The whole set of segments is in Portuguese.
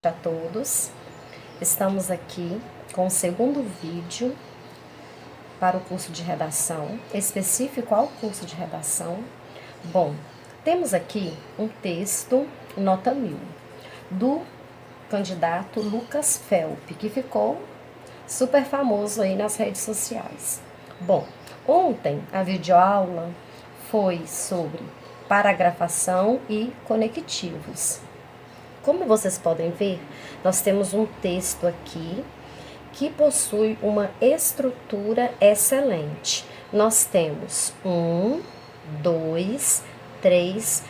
A todos, estamos aqui com o segundo vídeo para o curso de redação, específico ao curso de redação. Bom, temos aqui um texto nota 1000 do candidato Lucas Felpe, que ficou super famoso aí nas redes sociais. Bom, ontem a videoaula foi sobre paragrafação e conectivos. Como vocês podem ver, nós temos um texto aqui que possui uma estrutura excelente. Nós temos 1, 2, 3,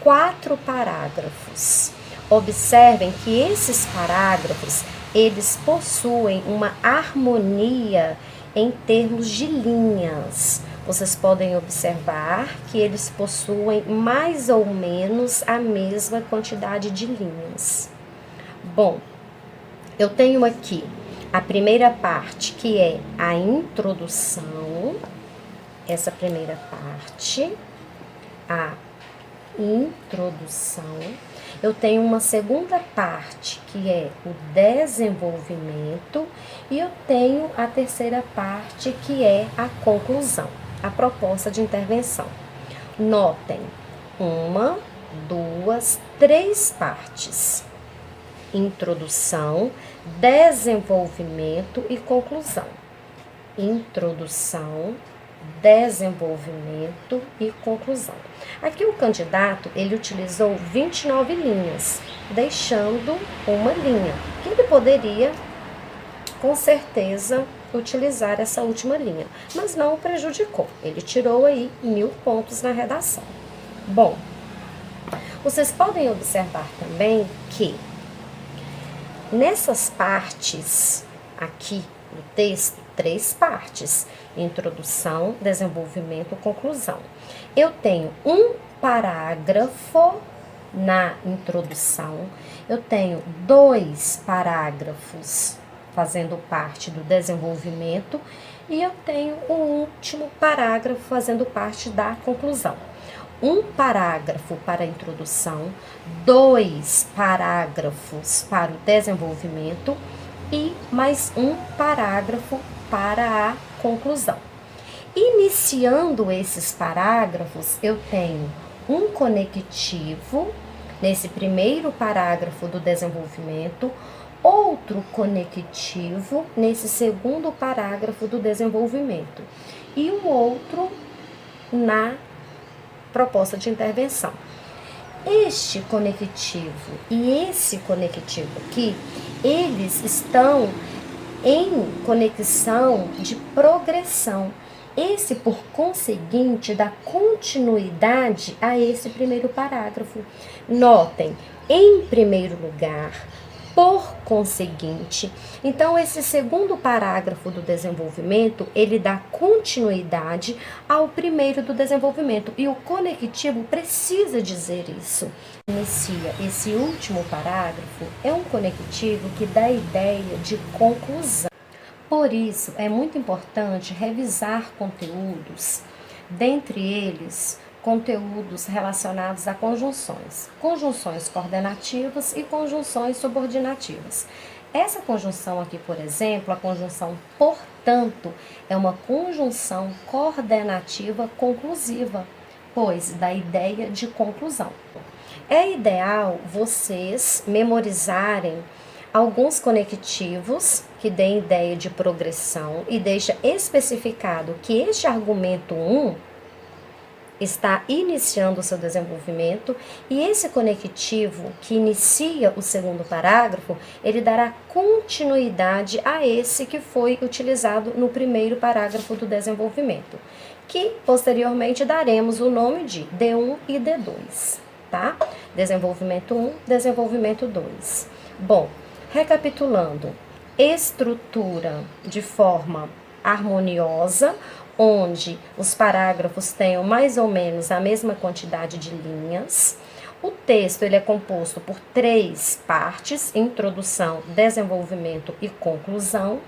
4 parágrafos. Observem que esses parágrafos, eles possuem uma harmonia em termos de linhas. Vocês podem observar que eles possuem mais ou menos a mesma quantidade de linhas. Bom, eu tenho aqui a primeira parte, que é a introdução. Essa primeira parte, a introdução. Eu tenho uma segunda parte, que é o desenvolvimento, e eu tenho a terceira parte, que é a conclusão, a proposta de intervenção. Notem, 1, 2, 3 partes: introdução, desenvolvimento e conclusão. Introdução, desenvolvimento e conclusão. Aqui o candidato, ele utilizou 29 linhas, deixando uma linha, que ele poderia, com certeza, utilizar essa última linha, mas não o prejudicou. Ele tirou aí 1000 pontos na redação. Bom, vocês podem observar também que nessas partes aqui do texto, 3 partes: introdução, desenvolvimento, conclusão. Eu tenho um parágrafo na introdução, eu tenho 2 parágrafos fazendo parte do desenvolvimento e eu tenho o último parágrafo fazendo parte da conclusão. Um parágrafo para a introdução, 2 parágrafos para o desenvolvimento e mais um parágrafo para a conclusão. Iniciando esses parágrafos, eu tenho um conectivo nesse primeiro parágrafo do desenvolvimento, outro conectivo nesse segundo parágrafo do desenvolvimento e um outro na proposta de intervenção. Este conectivo e esse conectivo aqui, eles estão em conexão de progressão. Esse, por conseguinte, dá continuidade a esse primeiro parágrafo. Notem, em primeiro lugar, por conseguinte. Então, esse segundo parágrafo do desenvolvimento, ele dá continuidade ao primeiro do desenvolvimento. E o conectivo precisa dizer isso. Inicia esse último parágrafo, é um conectivo que dá a ideia de conclusão. Por isso, é muito importante revisar conteúdos, dentre eles, conteúdos relacionados a conjunções coordenativas e conjunções subordinativas. Essa conjunção aqui, por exemplo, a conjunção portanto, é uma conjunção coordenativa conclusiva, pois dá ideia de conclusão. É ideal vocês memorizarem alguns conectivos que deem ideia de progressão e deixa especificado que este argumento 1 está iniciando o seu desenvolvimento e esse conectivo que inicia o segundo parágrafo, ele dará continuidade a esse que foi utilizado no primeiro parágrafo do desenvolvimento, que posteriormente daremos o nome de D1 e D2, tá? Desenvolvimento 1, desenvolvimento 2. Bom, recapitulando, estrutura de forma harmoniosa, onde os parágrafos tenham mais ou menos a mesma quantidade de linhas. O texto ele é composto por 3 partes: introdução, desenvolvimento e conclusão.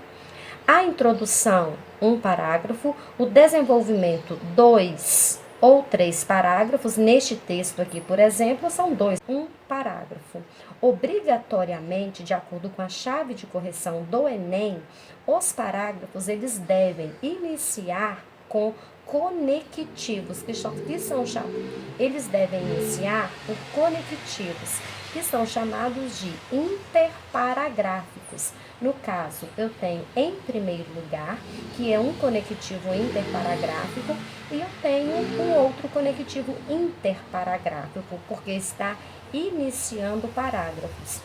A introdução, 1 parágrafo, o desenvolvimento, 2 ou 3 parágrafos. Neste texto aqui, por exemplo, são 2, 1 parágrafo. parágrafo. Obrigatoriamente, de acordo com a chave de correção do Enem, os parágrafos eles devem iniciar com conectivos, eles devem iniciar por conectivos, que são chamados de interparagráficos. No caso, eu tenho em primeiro lugar, que é um conectivo interparagráfico, e eu tenho um outro conectivo interparagráfico, porque está iniciando parágrafos.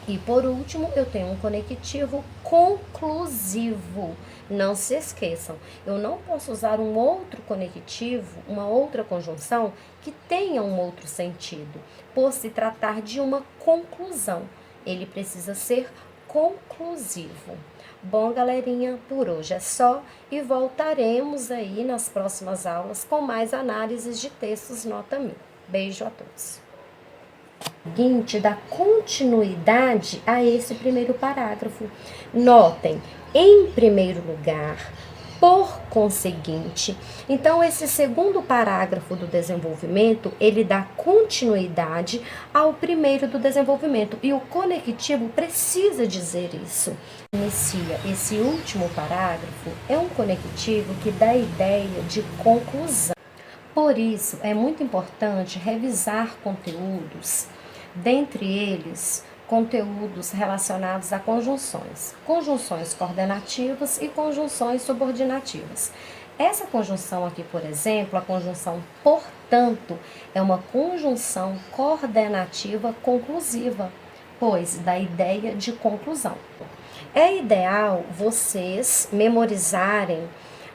E por último, eu tenho um conectivo conclusivo. Não se esqueçam, eu não posso usar um outro conectivo, uma outra conjunção que tenha um outro sentido, por se tratar de uma conclusão. Ele precisa ser conclusivo. Bom, galerinha, por hoje é só e voltaremos aí nas próximas aulas com mais análises de textos nota 1000. Beijo a todos. Seguinte, dá continuidade a esse primeiro parágrafo. Notem, em primeiro lugar, por conseguinte. Então, esse segundo parágrafo do desenvolvimento, ele dá continuidade ao primeiro do desenvolvimento. E o conectivo precisa dizer isso. Inicia esse último parágrafo, é um conectivo que dá a ideia de conclusão. Por isso, é muito importante revisar conteúdos, dentre eles, conteúdos relacionados a conjunções coordenativas e conjunções subordinativas. Essa conjunção aqui, por exemplo, a conjunção portanto, é uma conjunção coordenativa conclusiva, pois dá ideia de conclusão. É ideal vocês memorizarem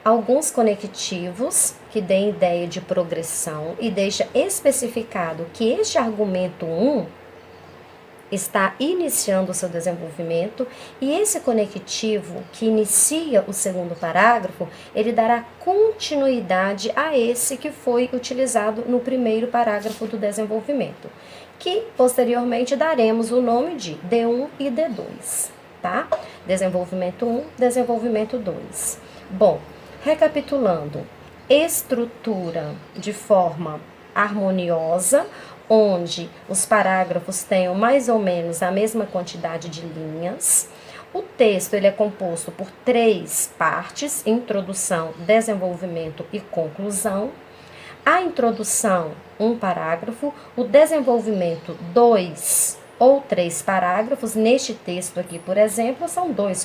alguns conectivos que deem ideia de progressão e deixa especificado que este argumento 1 está iniciando o seu desenvolvimento e esse conectivo que inicia o segundo parágrafo, ele dará continuidade a esse que foi utilizado no primeiro parágrafo do desenvolvimento, que posteriormente daremos o nome de D1 e D2, tá? Desenvolvimento 1, desenvolvimento 2. Bom, recapitulando, estrutura de forma harmoniosa, onde os parágrafos tenham mais ou menos a mesma quantidade de linhas. O texto ele é composto por 3 partes: introdução, desenvolvimento e conclusão. A introdução, 1 parágrafo, o desenvolvimento, 2 ou 3 parágrafos. Neste texto aqui, por exemplo, são 2 parágrafos.